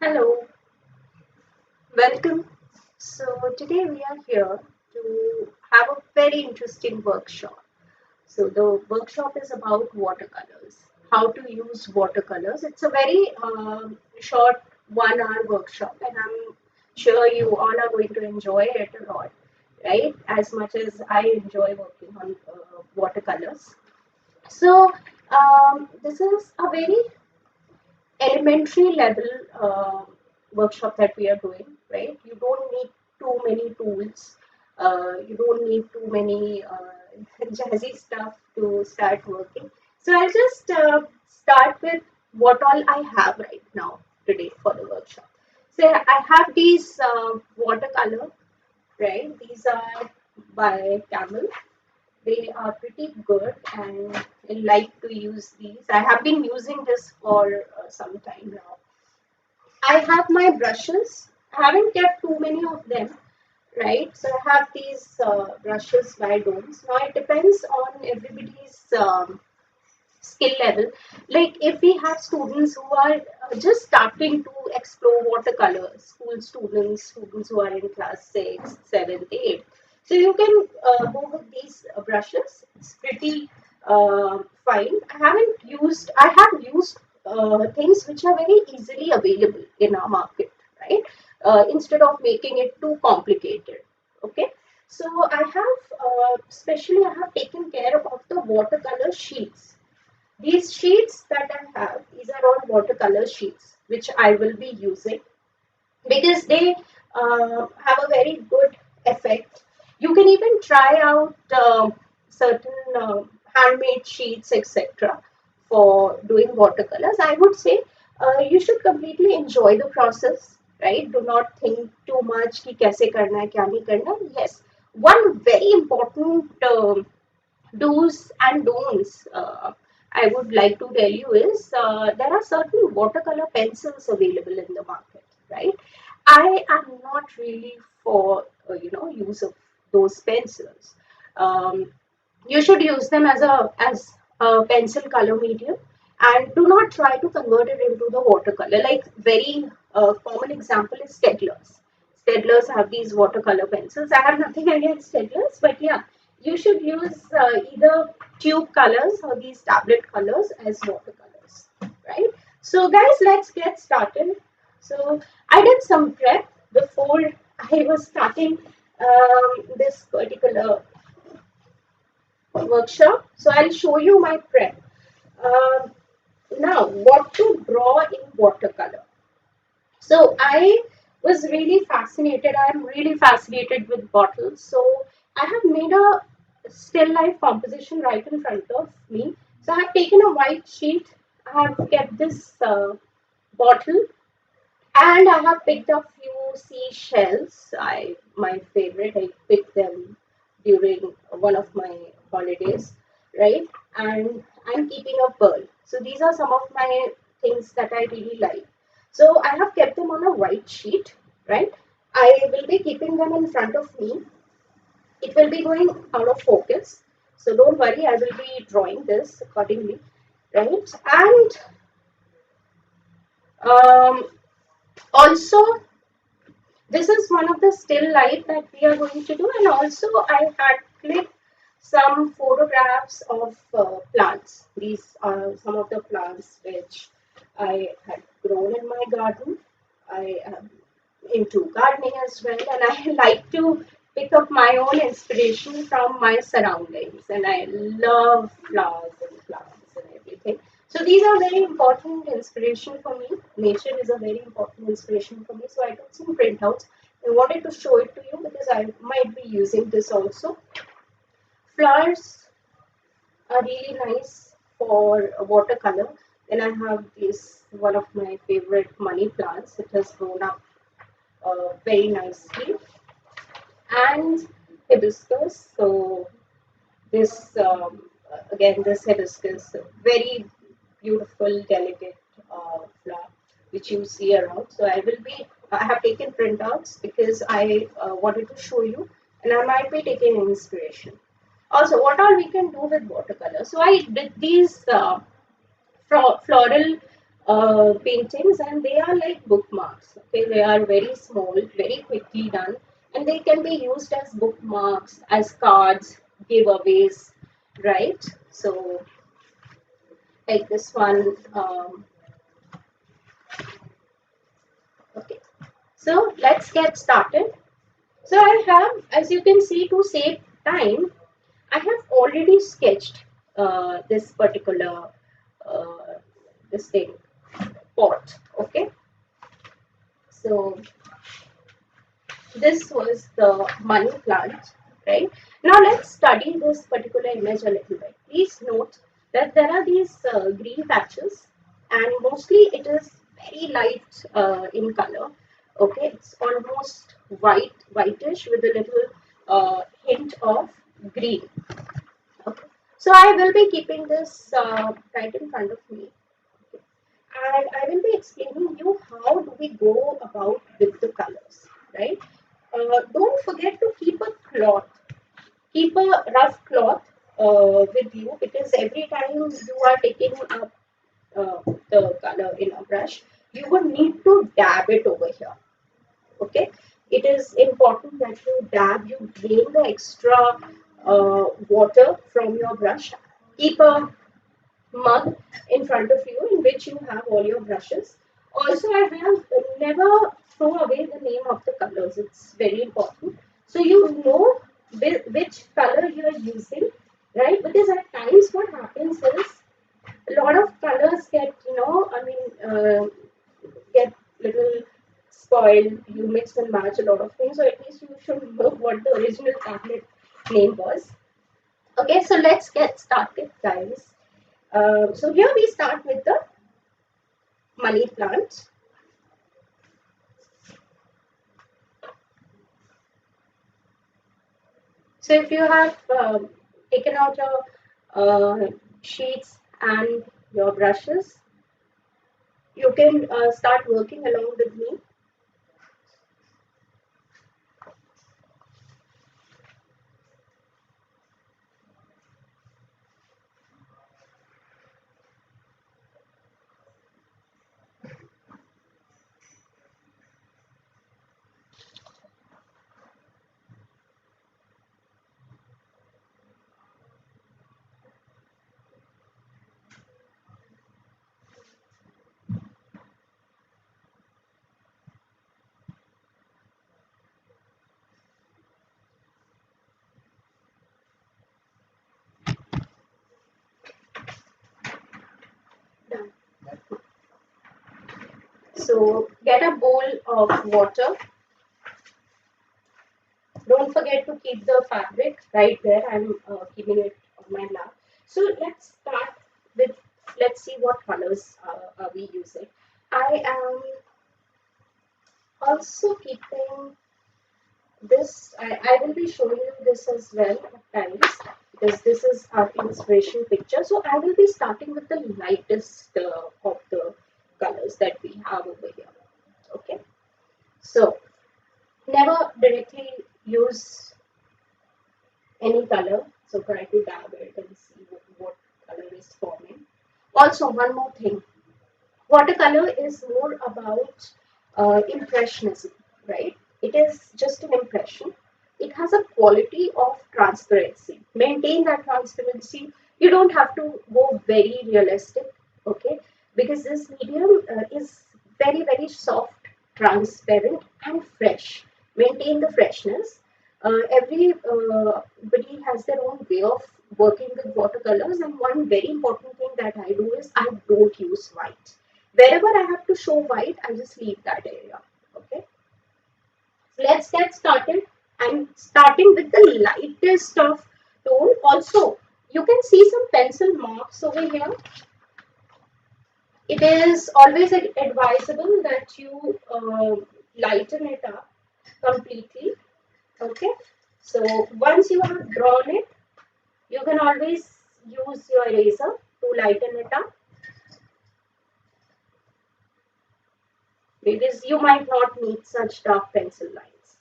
Hello, welcome. So today we are here to have a very interesting workshop. So the workshop is about watercolors, how to use watercolors. It's a very short 1 hour workshop, and I'm sure you all are going to enjoy it a lot, right? As much as I enjoy working on watercolors. So this is a very elementary level workshop that we are doing, right? You don't need too many tools. You don't need too many jazzy stuff to start working. So I'll just start with what all I have right now today for the workshop. So I have these watercolor, right? These are by Camel. They are pretty good and I like to use these. I have been using this for some time now. I have my brushes. I haven't kept too many of them, right? So I have these brushes by Domes. Now it depends on everybody's skill level. Like if we have students who are just starting to explore watercolors, school students, students who are in class 6, 7th, 8th. So you can go with these brushes. It's pretty fine. I have used things which are very easily available in our market, right? Instead of making it too complicated. Okay. So I have taken care of the watercolor sheets. These sheets that I have, these are all watercolor sheets, which I will be using because they have a very good effect. You can even try out certain handmade sheets, etc., for doing watercolors. I would say you should completely enjoy the process, right? Do not think too much कि कैसे करना है, क्या नहीं करना. Yes, one very important do's and don'ts I would like to tell you is there are certain watercolor pencils available in the market, right? I am not really for use of those pencils. Um, you should use them as a pencil color medium, and do not try to convert it into the watercolor. Like very common example is Staedtlers. Staedtlers have these watercolor pencils. I have nothing against Staedtlers, but yeah, you should use either tube colors or these tablet colors as watercolors, right? So guys, let's get started. So I did some prep before I was starting this particular workshop. So I'll show you my prep. Um Now, what to draw in watercolor? So I was really fascinated. I'm really fascinated with bottles. So I have made a still life composition right in front of me. So I have taken a white sheet. I have kept this bottle, and I have picked up few seashells. My favorite. I picked them during one of my holidays, right? And I'm keeping a pearl. So these are some of my things that I really like. So I have kept them on a white sheet, right? I will be keeping them in front of me. It will be going out of focus. So don't worry, I will be drawing this accordingly, right? And um, also, this is one of the still life that we are going to do, and also I had clicked some photographs of plants. These are some of the plants which I had grown in my garden. I am into gardening as well, and I like to pick up my own inspiration from my surroundings, and I love flowers and plants and everything. So these are very important inspiration for me. Nature is a very important inspiration for me. So I took some printouts. I wanted to show it to you because I might be using this also. Flowers are really nice for watercolor. Then I have this one of my favorite money plants. It has grown up very nicely, and hibiscus. So this again, this hibiscus, very beautiful, delicate flower which you see around. So I have taken printouts because I wanted to show you, and I might be taking inspiration. Also, what all we can do with watercolor? So I did these floral paintings, and they are like bookmarks. Okay, they are very small, very quickly done, and they can be used as bookmarks, as cards, giveaways, right? So, like this one. Okay, so let's get started. So I have, as you can see, to save time, I have already sketched this particular uh, this thing pot. Okay, so this was the money plant, right? Now let's study this particular image a little bit. Please note that there are these green patches, and mostly it is very light in color. Okay, it's almost whitish with a little hint of green. Okay, so I will be keeping this right in front of me, and I will be explaining you how do we go about with the colors, right? Don't forget to keep a rough cloth with you, because every time you are taking up the color in a brush, you would need to dab it over here. Okay, it is important that you dab, you drain the extra water from your brush. Keep a mug in front of you in which you have all your brushes. Also, I have never throw away the name of the colors. It's very important. So you know which color you are using, right? Because at times what happens is a lot of colors get, get little spoiled. You mix and match a lot of things. So at least you should know what the original tablet name was. Okay, so let's get started, guys. So here we start with the money plant. So if you have taken out your sheets and your brushes, you can start working along with me. Done. So get a bowl of water. Don't forget to keep the fabric right there. I'm keeping it on my lap. So let's start with, let's see what colors are we using. I am also keeping this. I will be showing you this as well at times, because this is our inspiration picture. So I will be starting with the lightest of the colors that we have over here. Okay. So never directly use any color. So try to dab it and see what color is forming. Also, one more thing. Watercolor is more about impressionism, right? It is just an impression. It has a quality of transparency. Maintain that transparency. You don't have to go very realistic, okay? Because this medium is very, very soft, transparent, and fresh. Maintain the freshness. Everybody has their own way of working with watercolors, and one very important thing that I do is I don't use white. Wherever I have to show white, I just leave that area. Okay. So let's get started. I'm starting with the lightest of tone. Also, you can see some pencil marks over here. It is always advisable that you lighten it up completely. Okay. So once you have drawn it, you can always use your eraser to lighten it up, because you might not need such dark pencil lines.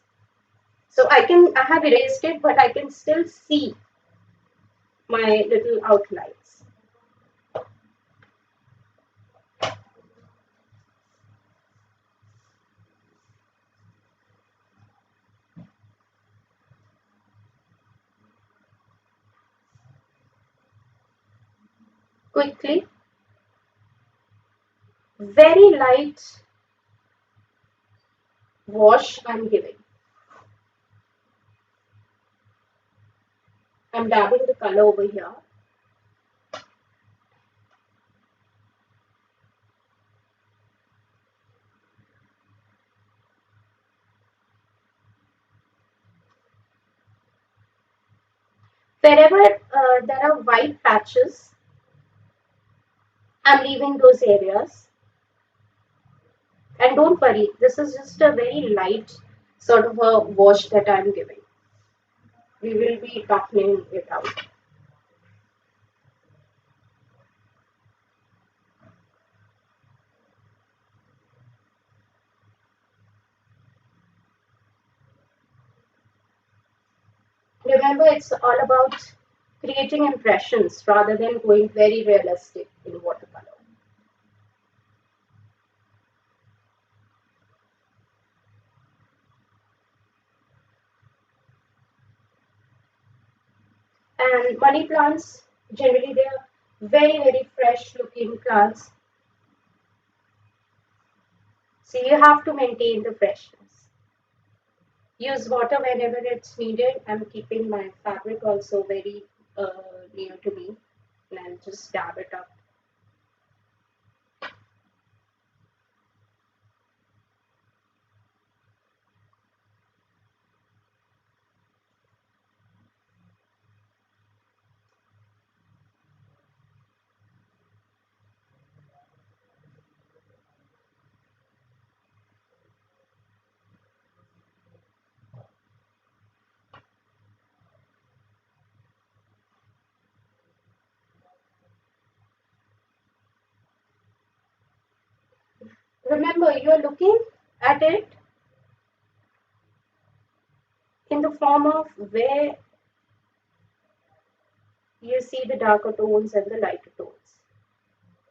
So I have erased it, but I can still see my little outlines. quickly, very light wash I'm giving. I'm dabbing the color over here. Wherever there are white patches, I'm leaving those areas. And don't worry, this is just a very light sort of a wash that I'm giving. We will be toughening it out. Remember, it's all about creating impressions rather than going very realistic in watercolor. And money plants, generally they are very fresh looking plants. So you have to maintain the freshness. Use water whenever it's needed. I'm keeping my fabric also very near to me, and I'll just dab it up. Remember, you're looking at it in the form of where you see the darker tones and the lighter tones,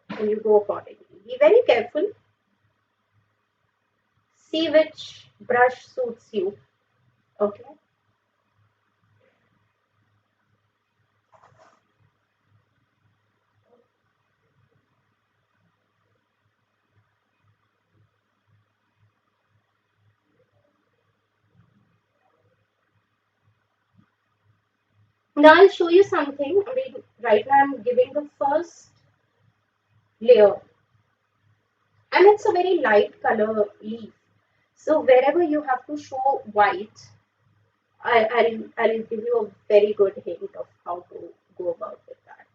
and you go accordingly. Be very careful. See which brush suits you. Okay. Now I'll show you something. I mean, right now I'm giving the first layer, and it's a very light color leaf. So wherever you have to show white, I'll give you a very good hint of how to go about with that.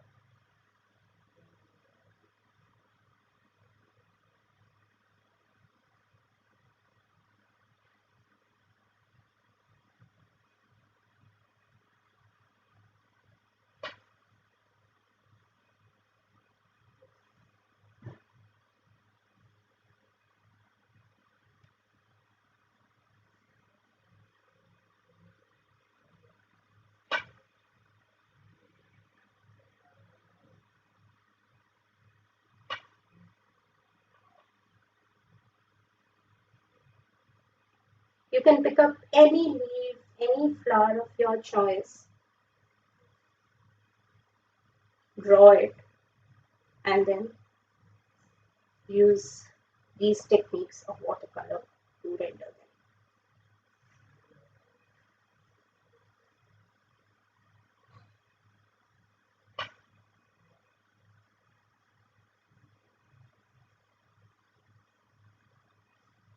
You can pick up any leaf, any flower of your choice, draw it, and then use these techniques of watercolor to render them.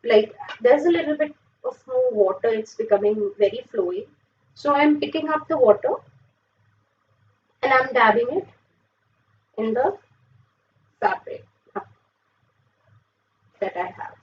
Like there's a little bit of more water, it's becoming very flowy. So I'm picking up the water and I'm dabbing it in the fabric that I have.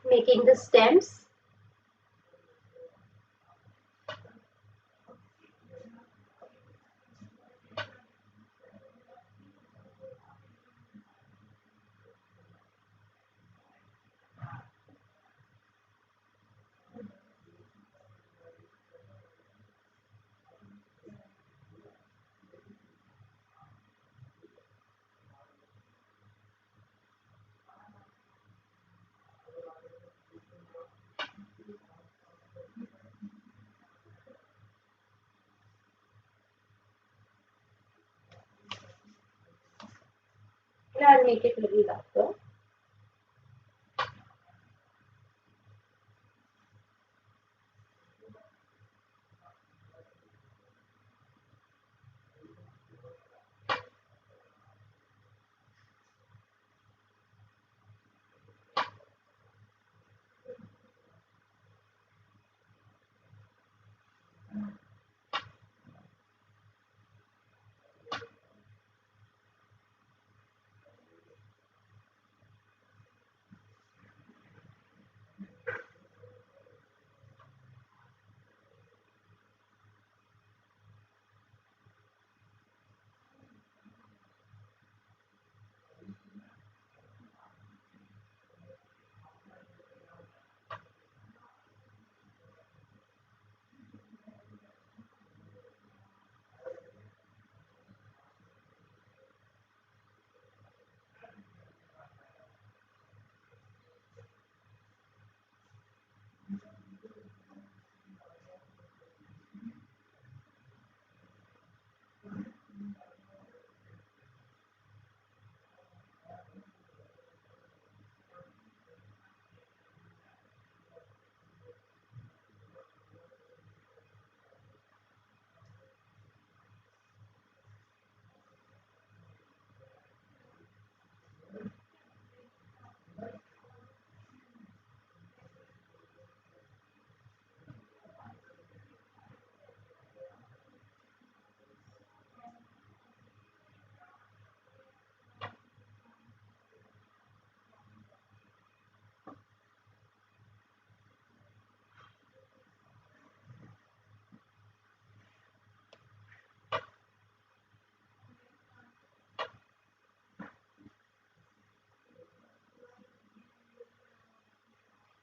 making the stems. And I'll make it a little darker.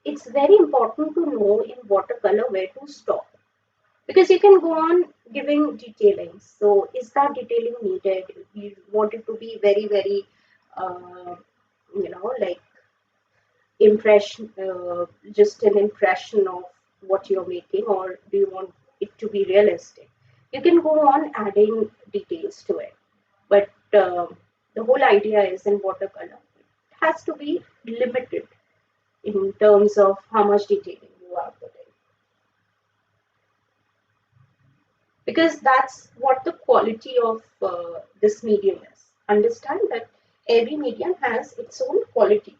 It's very important to know in watercolor where to stop, because you can go on giving detailing. So is that detailing needed? You want it to be very, very, uh, like impression, just an impression of what you're making, or do you want it to be realistic? You can go on adding details to it, but the whole idea is in watercolor, it has to be limited in terms of how much detailing you are putting, because that's what the quality of this medium is. Understand that every medium has its own quality.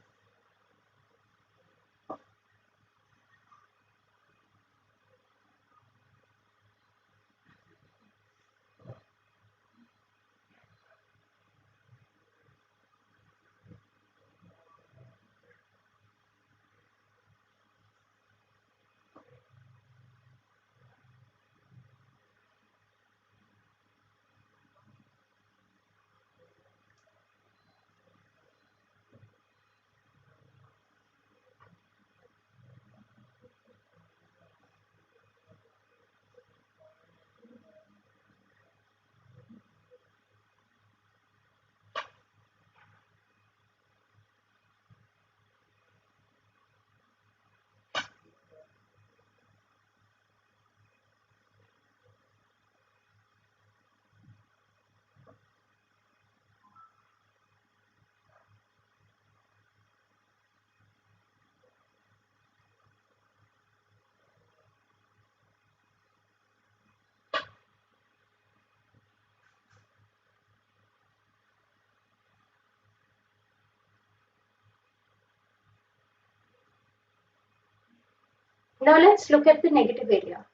Now let's look at the negative area.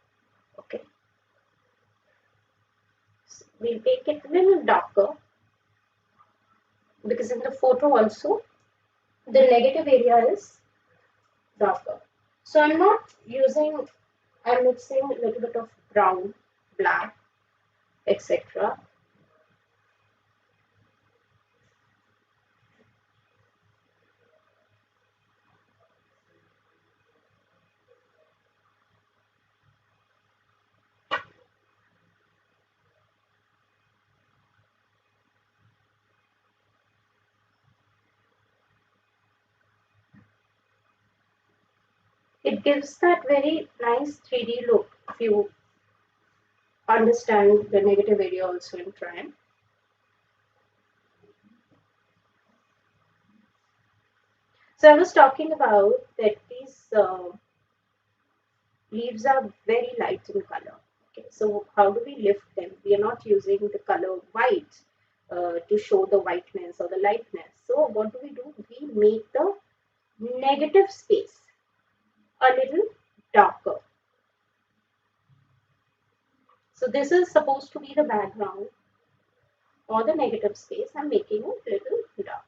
Okay, so we'll make it a little darker, because in the photo also the negative area is darker. So I'm not using, I'm mixing a little bit of brown, black, etc. It gives that very nice 3D look if you understand the negative area also in trying. So I was talking about that these leaves are very light in color. Okay, so how do we lift them? We are not using the color white to show the whiteness or the lightness. So what do? We make the negative space a little darker. So this is supposed to be the background or the negative space. I'm making it a little dark.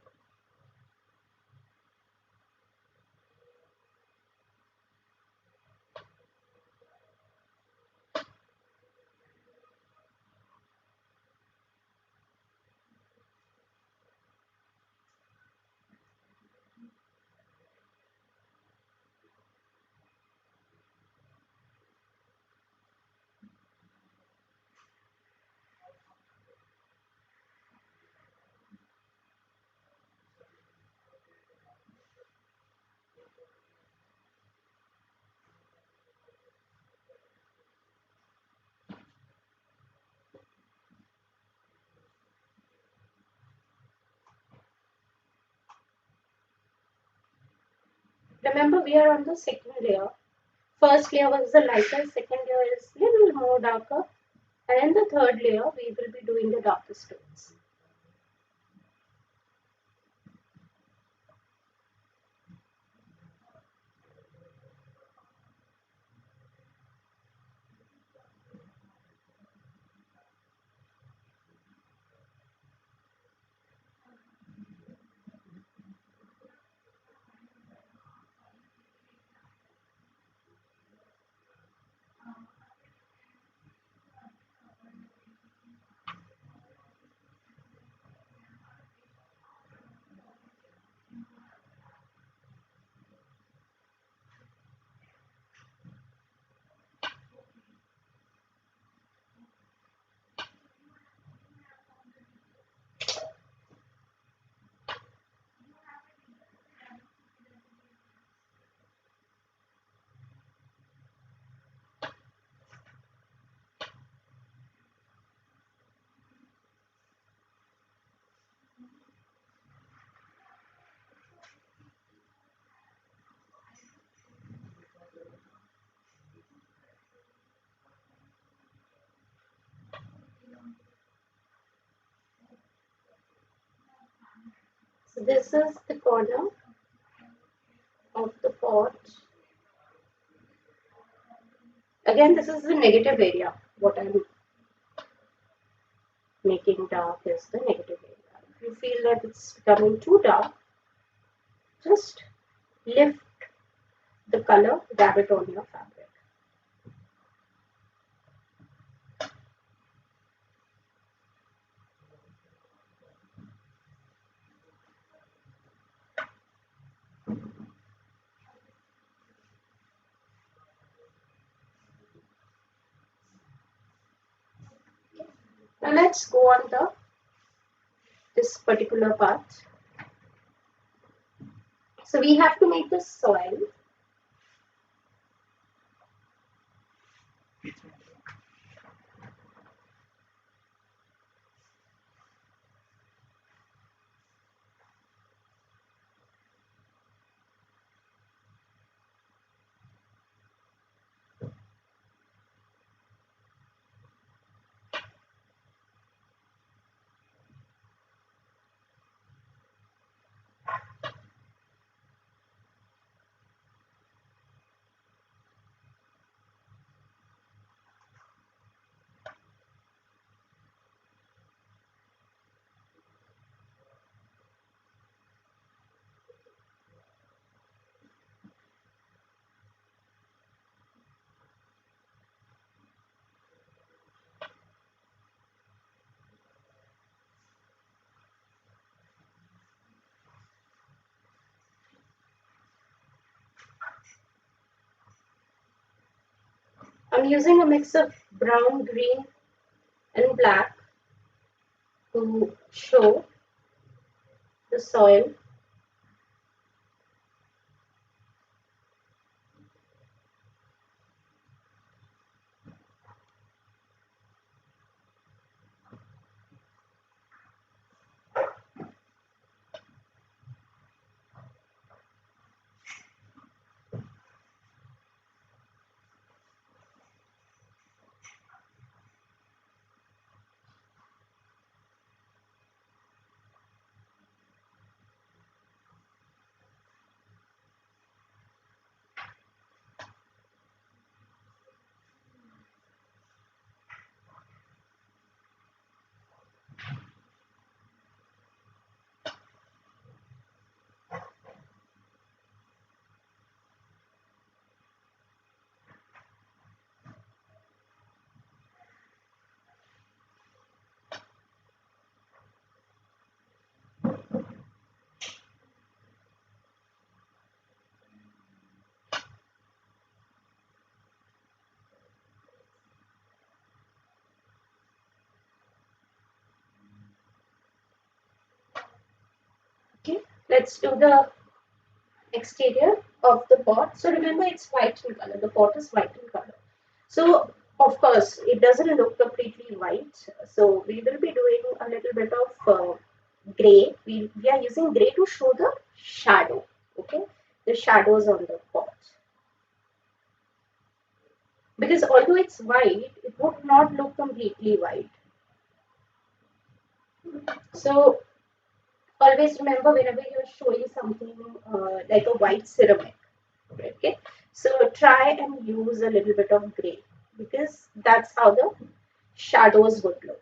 Remember, we are on the second layer. First layer was the lighter, second layer is a little more darker, and in the third layer, we will be doing the darkest tones. So this is the corner of the pot. Again, this is the negative area. What I'm making dark is the negative area. If you feel that it's becoming too dark, just lift the color, dab it on your fabric. Now let's go on this particular part. So we have to make the soil. I'm using a mix of brown, green and black to show the soil. Okay, let's do the exterior of the pot. So remember, it's white in color. The pot is white in color. So of course, it doesn't look completely white. So we will be doing a little bit of gray. We are using gray to show the shadow. Okay, the shadows on the pot. Because although it's white, it would not look completely white. So always remember, whenever you're showing something like a white ceramic, okay, so try and use a little bit of gray, because that's how the shadows would look.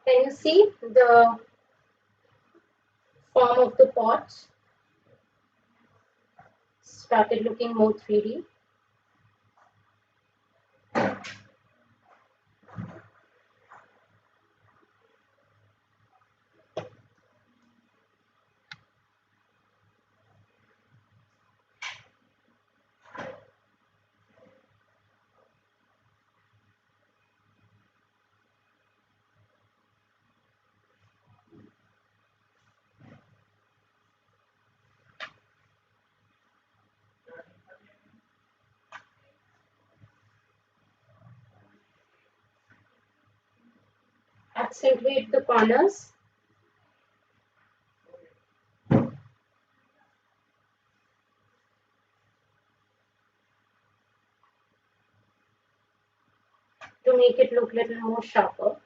Can you see the form of the pot started looking more 3D? Accentuate the corners. To make it look a little more sharper.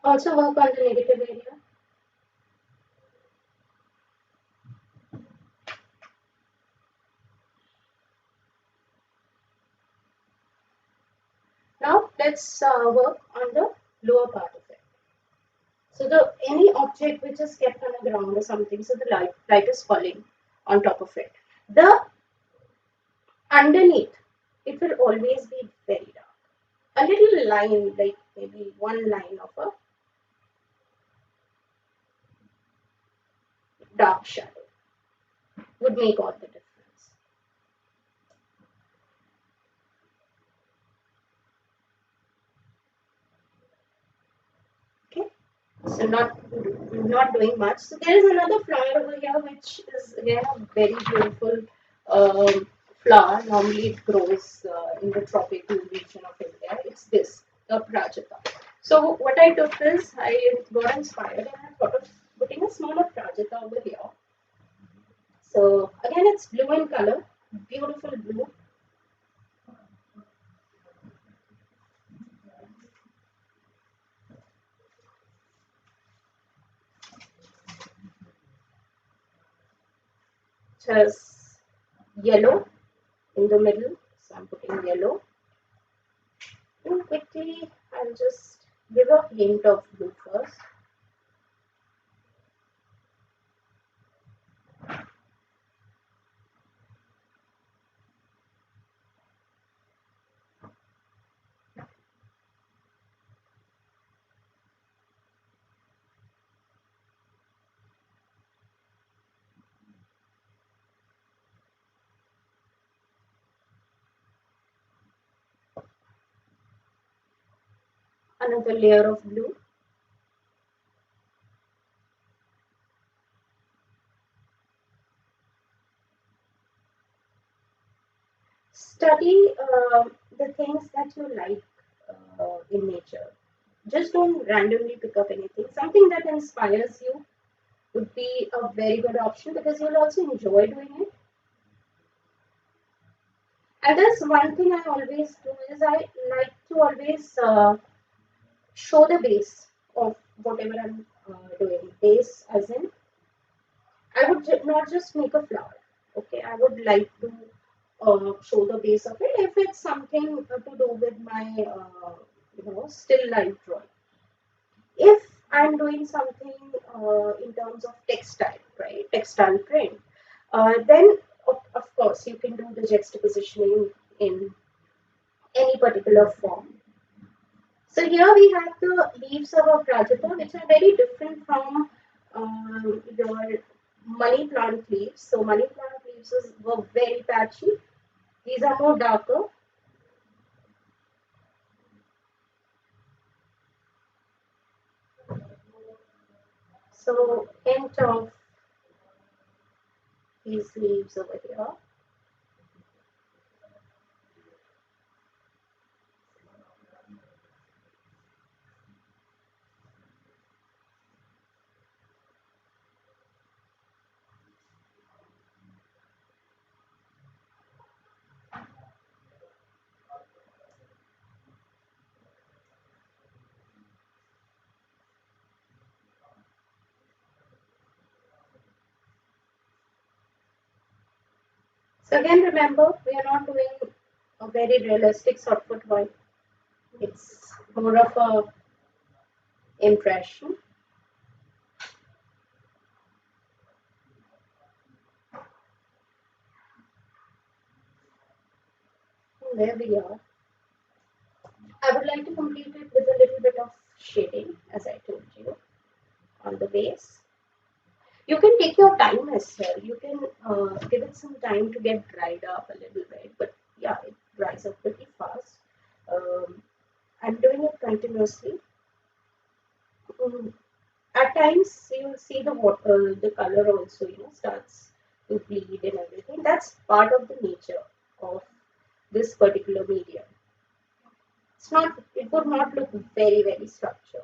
Also work on the negative area. Now let's work on the lower part of it. So the any object which is kept on the ground or something, so the light is falling on top of it. The underneath, it will always be very dark. A little line, like maybe one line of a dark shadow would make all the difference. Okay, So not doing much. So there is another flower over here, which is again a very beautiful um, flower. Normally it grows in the tropical region of India. It's this, the Prajata. So what I took is I got inspired and I thought of putting a smaller Prajata over here. So again, it's blue in color, beautiful blue. It has yellow in the middle, so I'm putting yellow. And quickly, I'll just give a hint of blue first. Another layer of blue. Study the things that you like in nature. Just don't randomly pick up anything. Something that inspires you would be a very good option because you'll also enjoy doing it. And there's one thing I always do is I like to always show the base of whatever I'm doing. Base as in, I would not just make a flower. Okay, I would like to show the base of it if it's something to do with my still life drawing. If I'm doing something in terms of textile, right, textile print, then of course you can do the juxtapositioning in any particular form. So here we have the leaves of a prajata, which are very different from your money plant leaves. So money plant leaves were very patchy. These are more darker. So hint of these leaves over here. So again, remember, we are not doing a very realistic short foot one. It's more of a impression. And there we are. I would like to complete it with a little bit of shading, as I told you, on the base. You can take your time as well. You can give it some time to get dried up a little bit, but yeah, it dries up pretty fast. I'm doing it continuously. Mm, At times, you'll see the water, the color also, starts to bleed and everything. That's part of the nature of this particular medium. It would not look very, very structured.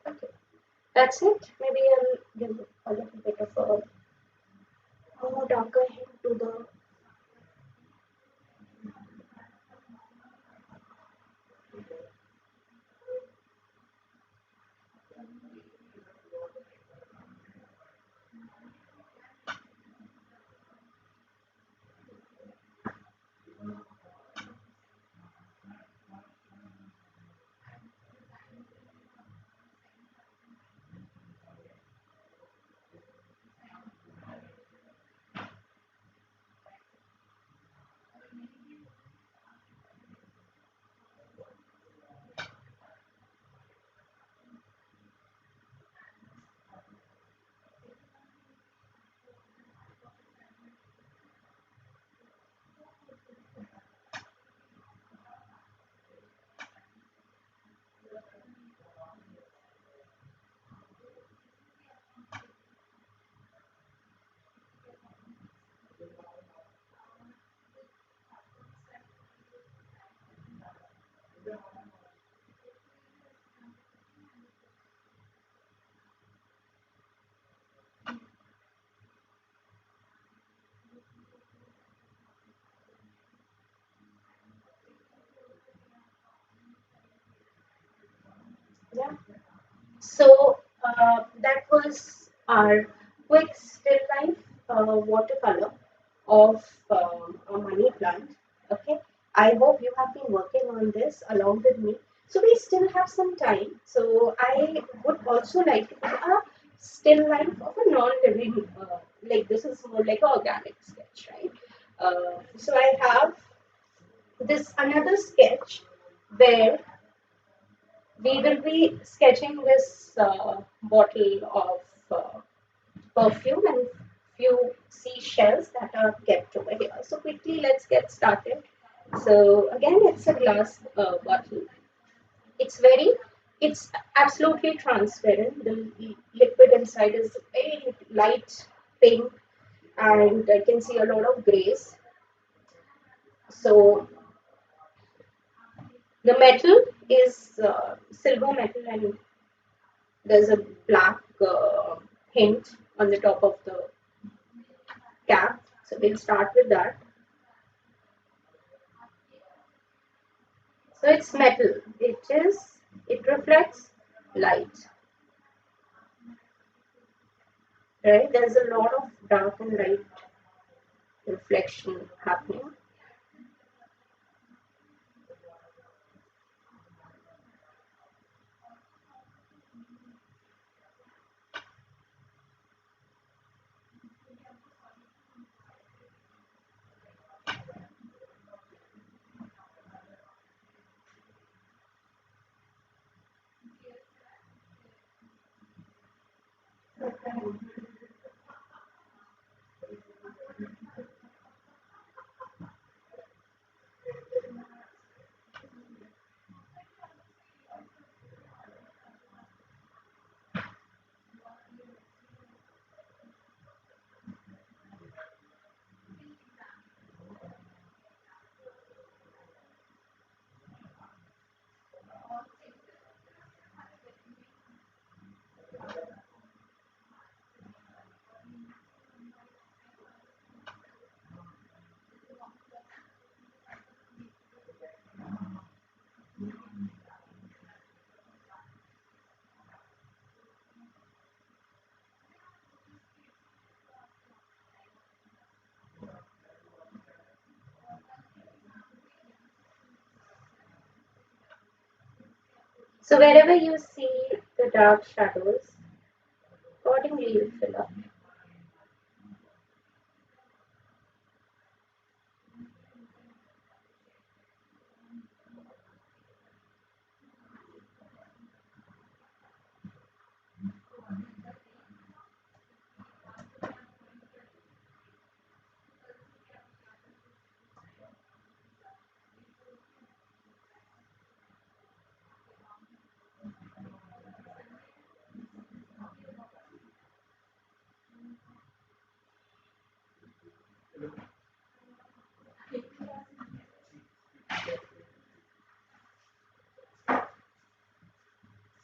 Okay, that's it. Maybe I'll give a little bit of a more darker hint to the. That was our quick still life watercolor of a money plant. Okay, I hope you have been working on this along with me. So we still have some time. So I would also like to do a still life of a non-living, like this is more like an organic sketch, right? So I have this another sketch where we will be sketching this bottle of perfume and few seashells that are kept over here. So quickly, let's get started. So again, it's a glass bottle. It's very, it's absolutely transparent. The liquid inside is very light pink, and I can see a lot of grays. So the metal is silver metal, and there's a black hint on the top of the cap. So we'll start with that. So it's metal. It reflects light. Right? There's a lot of dark and light reflection happening. So wherever you see the dark shadows, accordingly you fill up.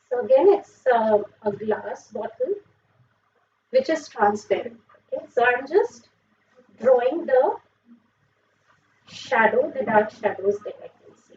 So again, it's a glass bottle which is transparent. Okay, so I'm just drawing the shadow, the dark shadows that I can see.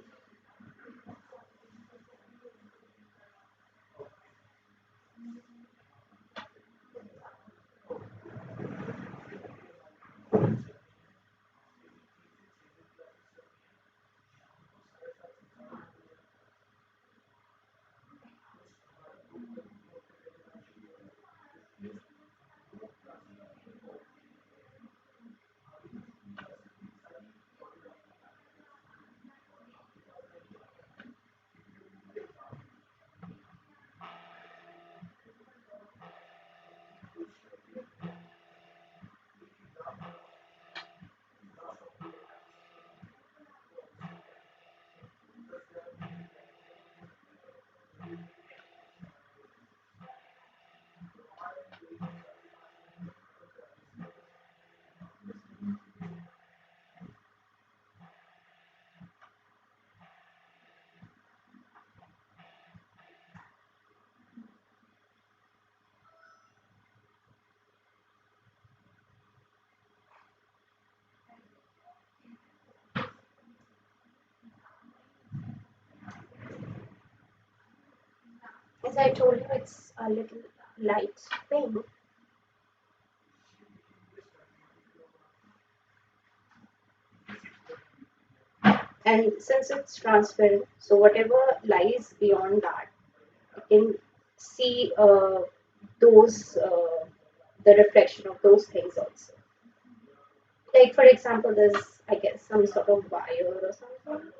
As I told you, it's a little light pink. And since it's transparent, so whatever lies beyond that, you can see those the reflection of those things also. Like for example, there's I guess some sort of wire or something.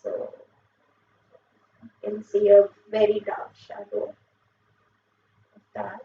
So you can see a very dark shadow of that.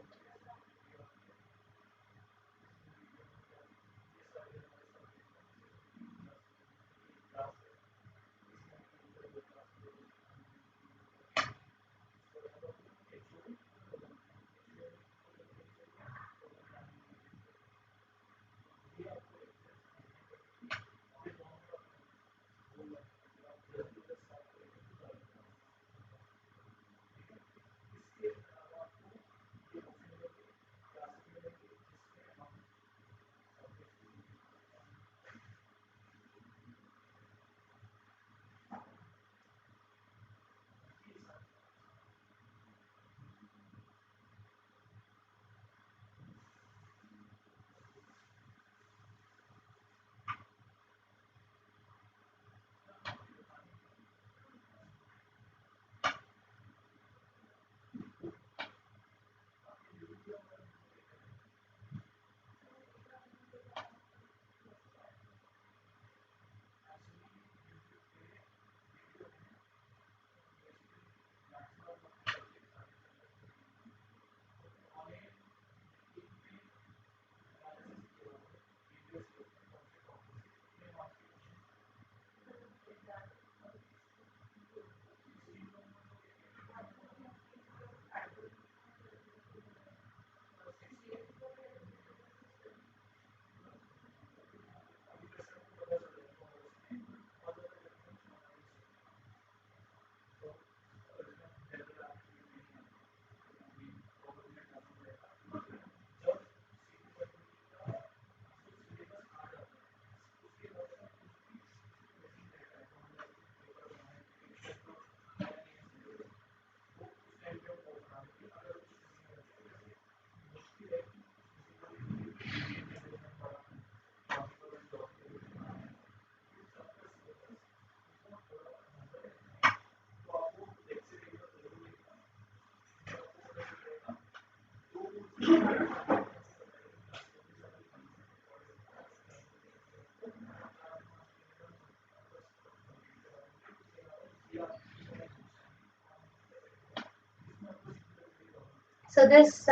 So this,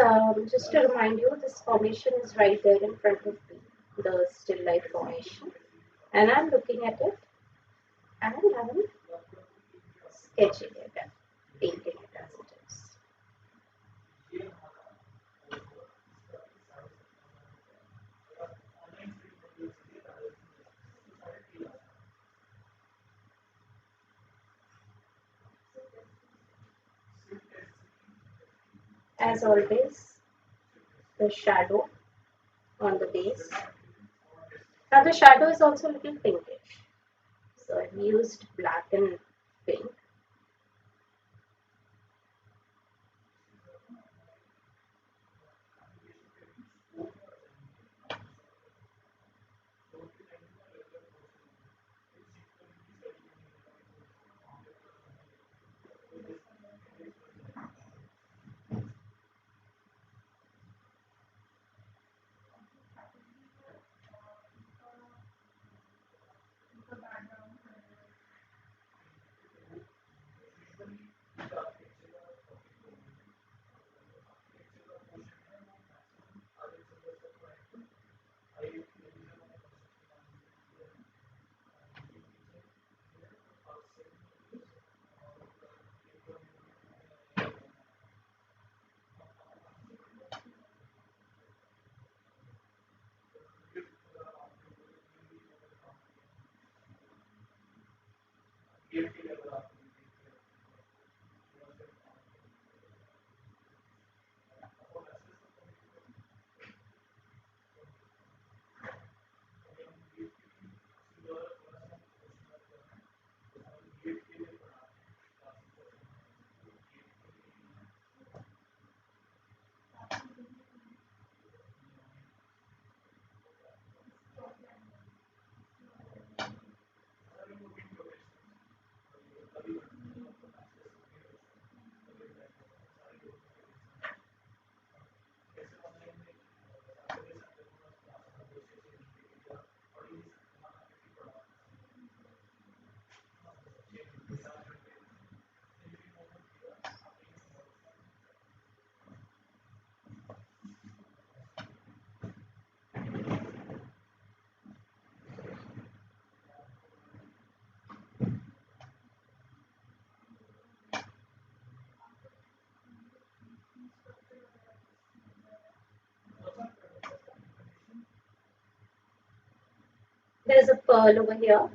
just to remind you, this formation is right there in front of me, the still life formation, and I'm looking at it and I'm sketching it and painting it as it is. As always, the shadow on the base. Now the shadow is also a little pinkish. So I've used black and pink. There's a pearl over here.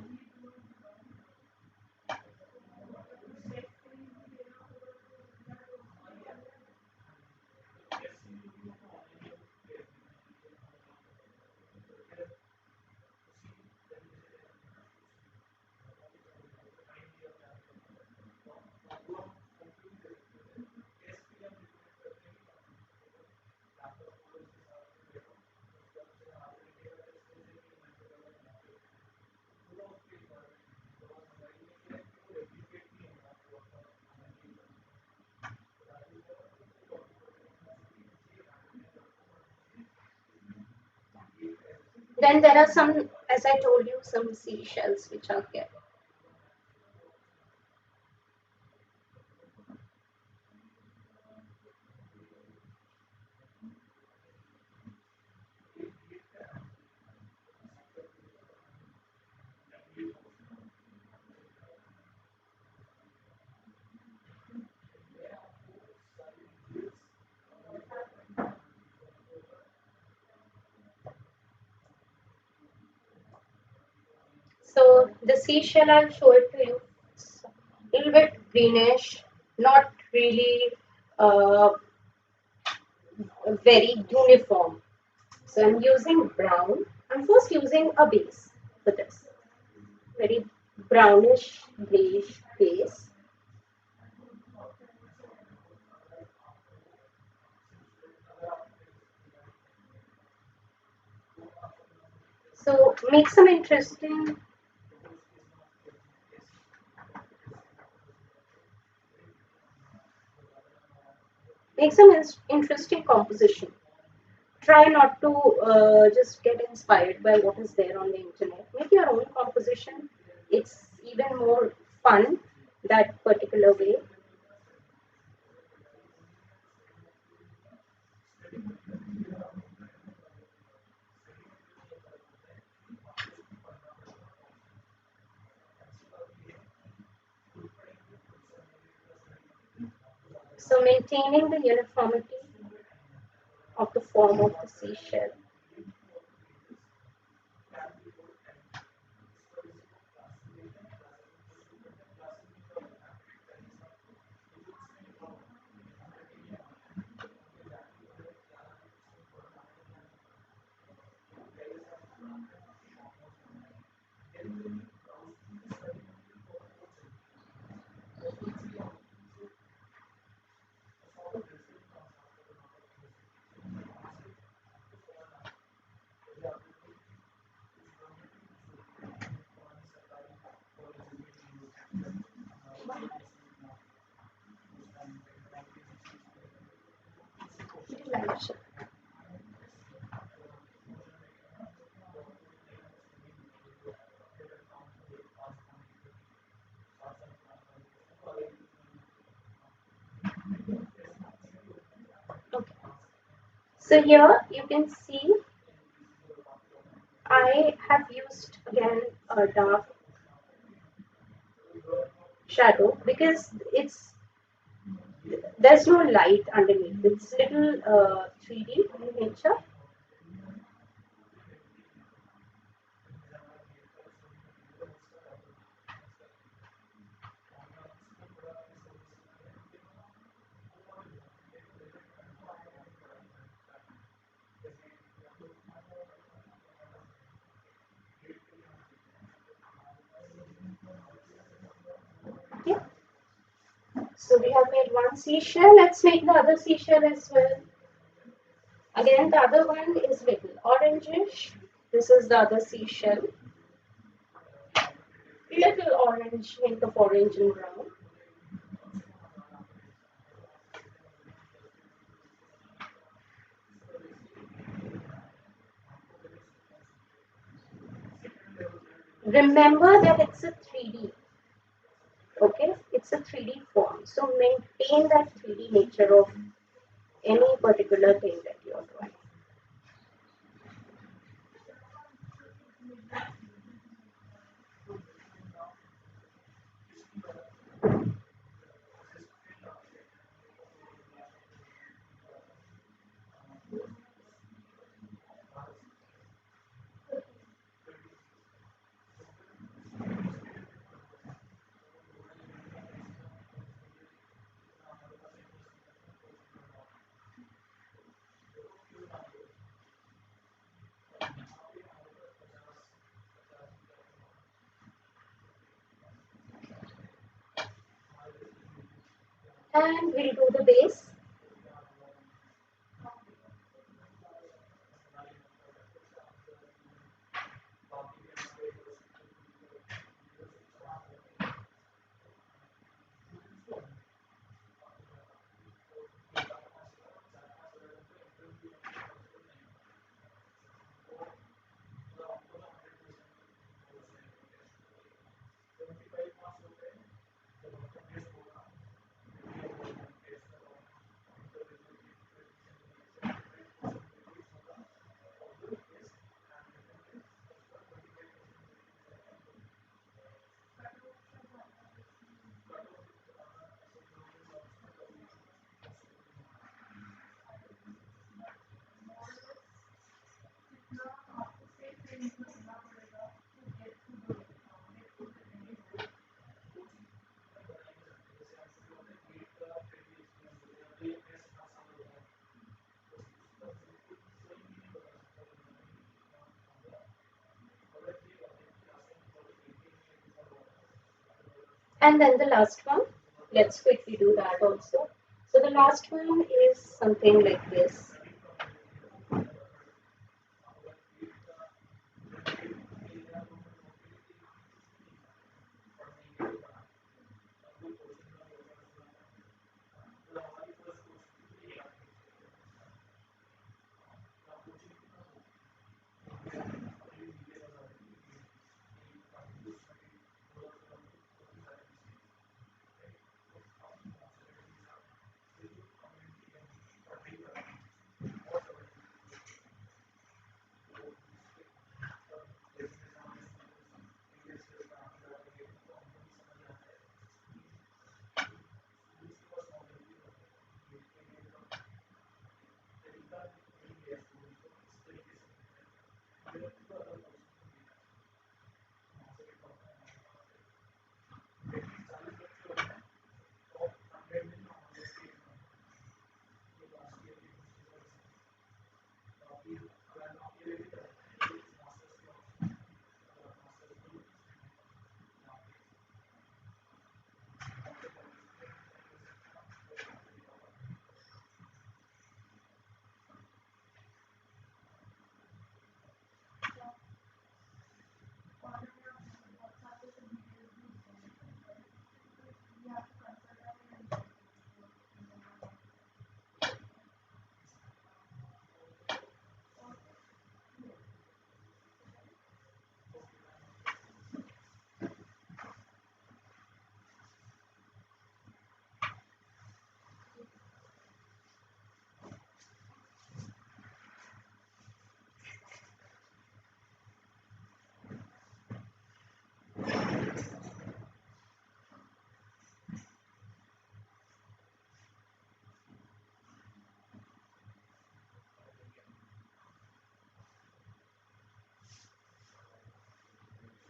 Then there are some, as I told you, some seashells which are here. So the seashell, I'll show it to you. It's a little bit greenish, not really uh, very uniform. So I'm using brown. I'm first using a base for this. Very brownish, grayish base. So make some interesting composition. Try not to just get inspired by what is there on the internet. Make your own composition. It's even more fun that particular way. So maintaining the uniformity of the form of the seashell. Okay. So here you can see I have used again a dark shadow because there's no light underneath. It's little 3D in nature. Okay. So we have made one seashell. Let's make the other seashell as well. Again, the other one is little orangish. This is the other seashell. Little orange, hint of orange and brown. Remember that it's a 3D. Okay, it's a 3D form. So maintain that 3D nature of any particular thing that you are doing. And we'll do the base. And then the last one, let's quickly do that also. So the last one is something like this.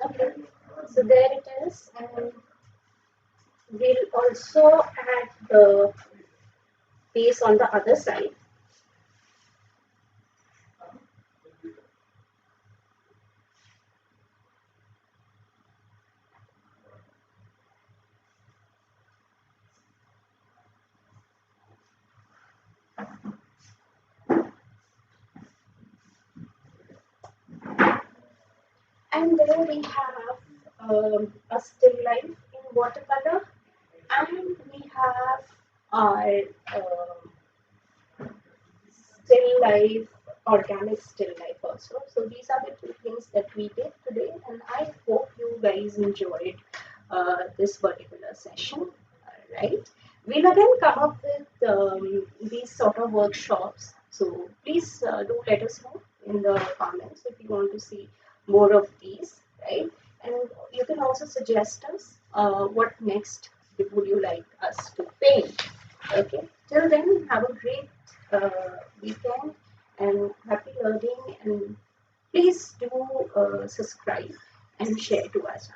Okay, so there it is, and we'll also add the base on the other side. And there we have a still life in watercolor, and we have our still life, organic still life also. So these are the two things that we did today, and I hope you guys enjoyed this particular session. Right? We'll again come up with these sort of workshops. So please do let us know in the comments if you want to see more of these, right? And you can also suggest us what next would you like us to paint. Okay. Till then, have a great weekend and happy learning. And please do subscribe and share to us.